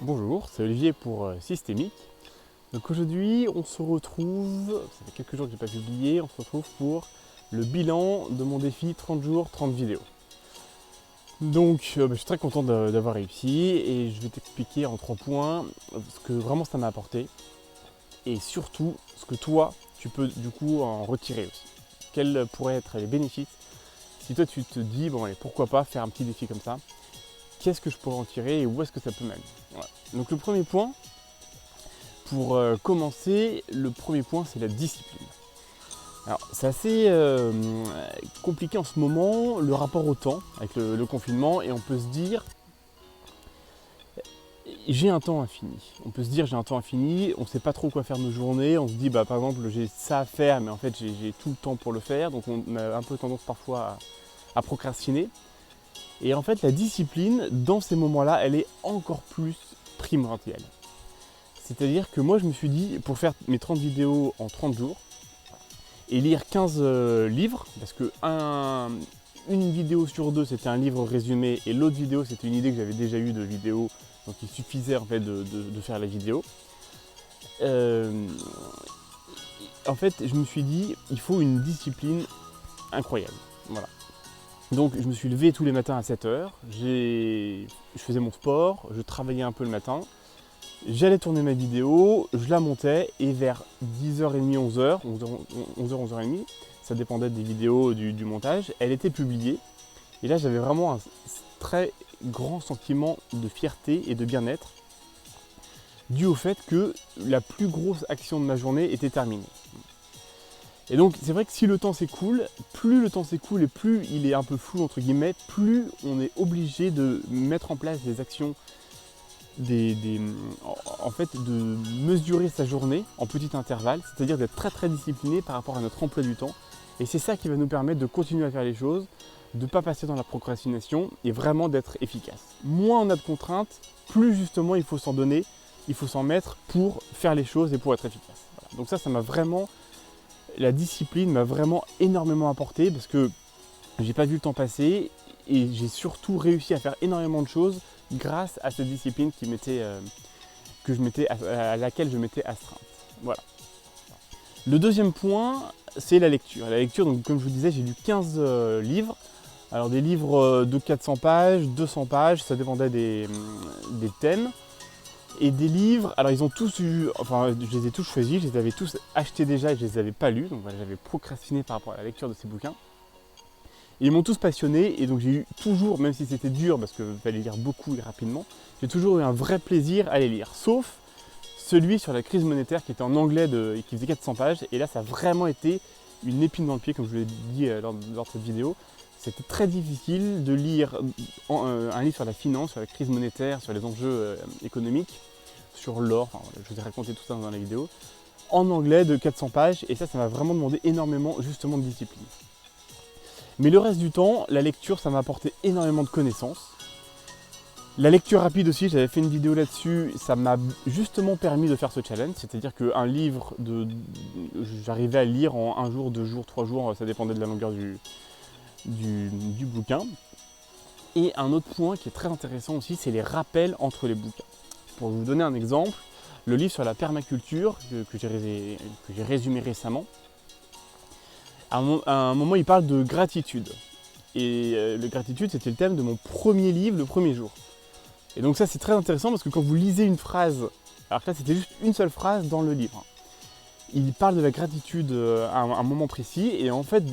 Bonjour, c'est Olivier pour Systémique. Donc aujourd'hui, on se retrouve, ça fait quelques jours que je n'ai pas publié, on se retrouve pour le bilan de mon défi 30 jours, 30 vidéos. Donc je suis très content d'avoir réussi et je vais t'expliquer en 3 points ce que vraiment ça m'a apporté et surtout ce que toi, tu peux du coup en retirer aussi. Quels pourraient être les bénéfices si toi tu te dis, bon allez, pourquoi pas faire un petit défi comme ça, qu'est-ce que je pourrais en tirer et où est-ce que ça peut m'amener. Voilà. Donc le premier point, pour commencer, le premier point c'est la discipline. Alors c'est assez compliqué en ce moment, le rapport au temps avec le confinement, et on peut se dire j'ai un temps infini. On peut se dire j'ai un temps infini, on ne sait pas trop quoi faire de nos journées, on se dit par exemple j'ai ça à faire mais en fait j'ai tout le temps pour le faire, donc on a un peu tendance parfois à procrastiner. Et en fait la discipline dans ces moments-là elle est encore plus primordiale. C'est-à-dire que moi je me suis dit pour faire mes 30 vidéos en 30 jours, et lire 15 livres, parce que une vidéo sur deux c'était un livre résumé et l'autre vidéo c'était une idée que j'avais déjà eue de vidéo, donc il suffisait en fait de faire la vidéo. En fait je me suis dit il faut une discipline incroyable. Voilà. Donc je me suis levé tous les matins à 7h, je faisais mon sport, je travaillais un peu le matin, j'allais tourner ma vidéo, je la montais et vers 10h30, 11h, 11h30, ça dépendait des vidéos, du montage, elle était publiée. Et là j'avais vraiment un très grand sentiment de fierté et de bien-être dû au fait que la plus grosse action de ma journée était terminée. Et donc c'est vrai que si le temps s'écoule, plus le temps s'écoule et plus il est un peu flou entre guillemets, plus on est obligé de mettre en place des actions, en fait de mesurer sa journée en petits intervalles, c'est-à-dire d'être très très discipliné par rapport à notre emploi du temps. Et c'est ça qui va nous permettre de continuer à faire les choses, de ne pas passer dans la procrastination et vraiment d'être efficace. Moins on a de contraintes, plus justement il faut s'en donner, il faut s'en mettre pour faire les choses et pour être efficace. Voilà. Donc ça m'a vraiment, la discipline m'a vraiment énormément apporté parce que j'ai pas vu le temps passer et j'ai surtout réussi à faire énormément de choses grâce à cette discipline à laquelle je m'étais astreinte. Voilà. Le deuxième point, c'est la lecture. La lecture, donc, comme je vous disais, j'ai lu 15 livres. Alors des livres de 400 pages, 200 pages, ça dépendait des thèmes. Et des livres, alors ils ont tous eu, enfin je les ai tous choisis, je les avais tous achetés déjà et je les avais pas lus, donc voilà, j'avais procrastiné par rapport à la lecture de ces bouquins. Et ils m'ont tous passionné et donc j'ai eu toujours, même si c'était dur parce qu'il fallait lire beaucoup et rapidement, j'ai toujours eu un vrai plaisir à les lire, sauf celui sur la crise monétaire qui était en anglais et qui faisait 400 pages, et là ça a vraiment été une épine dans le pied comme je vous l'ai dit lors de cette vidéo. C'était très difficile de lire un livre sur la finance, sur la crise monétaire, sur les enjeux économiques, sur l'or, enfin, je vous ai raconté tout ça dans la vidéo, en anglais de 400 pages, et ça m'a vraiment demandé énormément justement de discipline. Mais le reste du temps, la lecture, ça m'a apporté énormément de connaissances. La lecture rapide aussi, j'avais fait une vidéo là-dessus, ça m'a justement permis de faire ce challenge, c'est-à-dire qu'un livre, j'arrivais à le lire en 1 jour, 2 jours, 3 jours, ça dépendait de la longueur du bouquin. Et un autre point qui est très intéressant aussi, c'est les rappels entre les bouquins. Pour vous donner un exemple, le livre sur la permaculture que j'ai résumé récemment, à un moment il parle de gratitude. Et le gratitude c'était le thème de mon premier livre, le premier jour. Et donc ça c'est très intéressant parce que quand vous lisez une phrase, alors que là c'était juste une seule phrase dans le livre, il parle de la gratitude à un moment précis, et en fait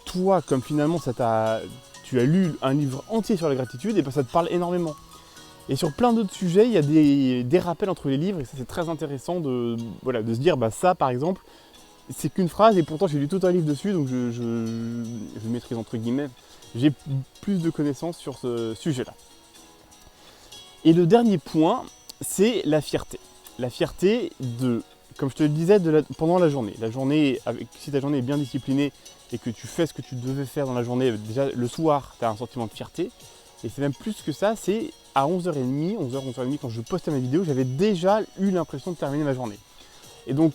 toi comme finalement tu as lu un livre entier sur la gratitude, et ça te parle énormément. Et sur plein d'autres sujets, il y a des rappels entre les livres, et ça c'est très intéressant de se dire ça par exemple, c'est qu'une phrase et pourtant j'ai lu tout un livre dessus, donc je maîtrise entre guillemets, j'ai plus de connaissances sur ce sujet-là. Et le dernier point, c'est la fierté. La fierté comme je te le disais, pendant la journée. La journée, si ta journée est bien disciplinée et que tu fais ce que tu devais faire dans la journée, déjà le soir, tu as un sentiment de fierté. Et c'est même plus que ça, c'est à 11h30, 11h30 quand je postais ma vidéo, j'avais déjà eu l'impression de terminer ma journée. Et donc,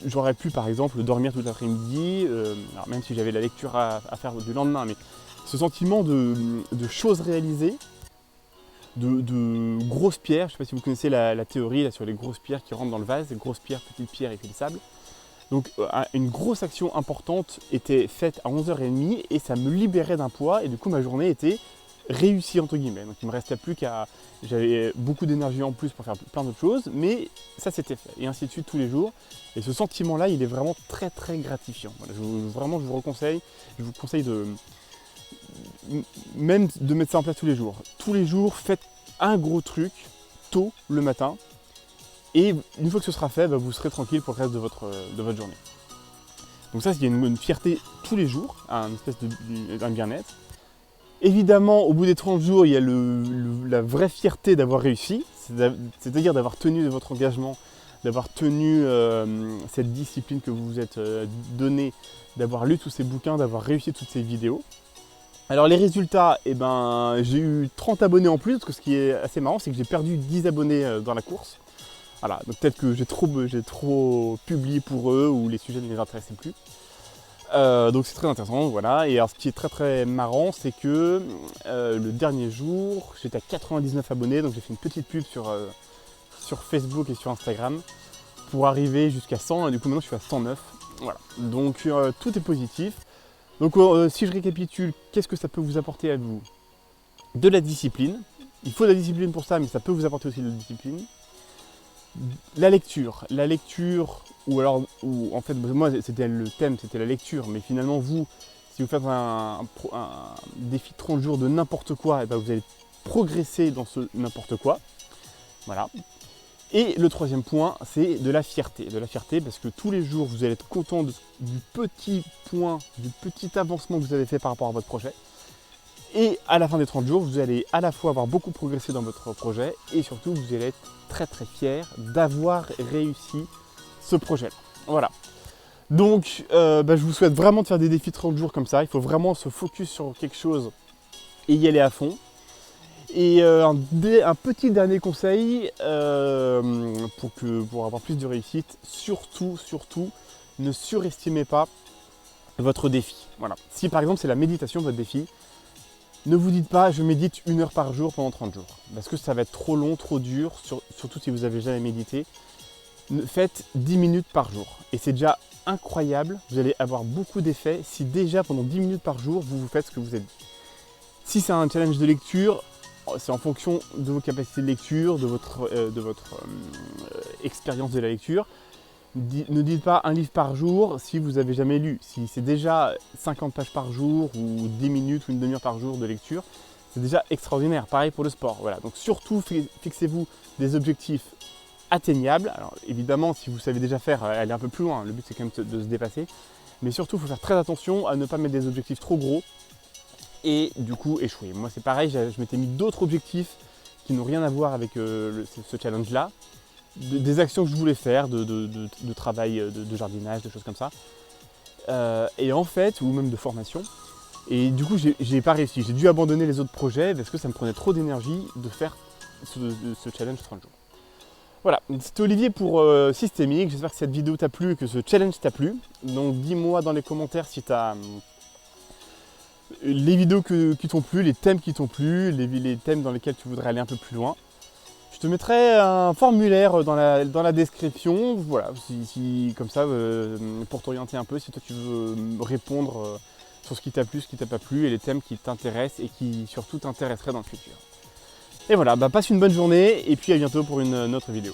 j'aurais pu par exemple dormir tout l'après-midi, même si j'avais la lecture à faire du lendemain, mais ce sentiment de choses réalisées de grosses pierres. Je ne sais pas si vous connaissez la théorie là, sur les grosses pierres qui rentrent dans le vase, les grosses pierres, petites pierres et puis le sable. Donc une grosse action importante était faite à 11h30 et ça me libérait d'un poids et du coup ma journée était réussie entre guillemets. Donc il me restait plus qu'à... J'avais beaucoup d'énergie en plus pour faire plein d'autres choses, mais ça c'était fait. Et ainsi de suite tous les jours. Et ce sentiment-là, il est vraiment très très gratifiant. Voilà, vraiment je vous conseille même de mettre ça en place tous les jours. Tous les jours, faites un gros truc tôt le matin. Et une fois que ce sera fait, vous serez tranquille pour le reste de votre journée. Donc ça, il y a une fierté tous les jours, une espèce d'un bien-être. Évidemment, au bout des 30 jours, il y a la vraie fierté d'avoir réussi, c'est-à-dire d'avoir tenu votre engagement, d'avoir tenu cette discipline que vous vous êtes donnée, d'avoir lu tous ces bouquins, d'avoir réussi toutes ces vidéos. Alors les résultats, j'ai eu 30 abonnés en plus, parce que ce qui est assez marrant, c'est que j'ai perdu 10 abonnés dans la course. Voilà, donc peut-être que j'ai trop publié pour eux ou les sujets ne les intéressaient plus. Donc c'est très intéressant, voilà. Et alors ce qui est très très marrant, c'est que le dernier jour, j'étais à 99 abonnés, donc j'ai fait une petite pub sur Facebook et sur Instagram pour arriver jusqu'à 100, et du coup maintenant je suis à 109. Voilà, donc tout est positif. Donc si je récapitule, qu'est-ce que ça peut vous apporter à vous? De la discipline. Il faut de la discipline pour ça, mais ça peut vous apporter aussi de la discipline. La lecture, ou en fait moi c'était le thème, c'était la lecture, mais finalement vous, si vous faites un défi 30 jours de n'importe quoi, vous allez progresser dans ce n'importe quoi. Voilà. Et le troisième point, c'est de la fierté. De la fierté parce que tous les jours, vous allez être content du petit point, du petit avancement que vous avez fait par rapport à votre projet. Et à la fin des 30 jours, vous allez à la fois avoir beaucoup progressé dans votre projet et surtout, vous allez être très très fier d'avoir réussi ce projet-là. Voilà. Donc, je vous souhaite vraiment de faire des défis 30 jours comme ça. Il faut vraiment se focus sur quelque chose et y aller à fond. Et un petit dernier conseil pour avoir plus de réussite, surtout, ne surestimez pas votre défi. Voilà. Si par exemple c'est la méditation votre défi, ne vous dites pas je médite 1 heure par jour pendant 30 jours. Parce que ça va être trop long, trop dur, surtout si vous n'avez jamais médité. Faites 10 minutes par jour. Et c'est déjà incroyable, vous allez avoir beaucoup d'effets si déjà pendant 10 minutes par jour, vous faites ce que vous êtes dit. Si c'est un challenge de lecture, c'est en fonction de vos capacités de lecture, de votre expérience de la lecture. Ne dites pas un livre par jour si vous n'avez jamais lu. Si c'est déjà 50 pages par jour ou 10 minutes ou une demi-heure par jour de lecture, c'est déjà extraordinaire. Pareil pour le sport. Voilà. Donc surtout, fixez-vous des objectifs atteignables. Alors évidemment, si vous savez déjà faire, allez un peu plus loin. Le but, c'est quand même de se dépasser. Mais surtout, il faut faire très attention à ne pas mettre des objectifs trop gros et du coup échouer. Moi, c'est pareil, je m'étais mis d'autres objectifs qui n'ont rien à voir avec ce challenge-là. Des actions que je voulais faire, de travail, de jardinage, de choses comme ça. Et en fait, ou même de formation. Et du coup, j'ai pas réussi. J'ai dû abandonner les autres projets parce que ça me prenait trop d'énergie de faire ce challenge 30 jours. Voilà, c'était Olivier pour Systémique. J'espère que cette vidéo t'a plu et que ce challenge t'a plu. Donc dis-moi dans les commentaires si tu as les vidéos qui t'ont plu, les thèmes qui t'ont plu, les thèmes dans lesquels tu voudrais aller un peu plus loin. Je te mettrai un formulaire dans la description, voilà, comme ça, pour t'orienter un peu, si toi tu veux répondre sur ce qui t'a plu, ce qui t'a pas plu, et les thèmes qui t'intéressent et qui surtout t'intéresseraient dans le futur. Et voilà, passe une bonne journée, et puis à bientôt pour une autre vidéo.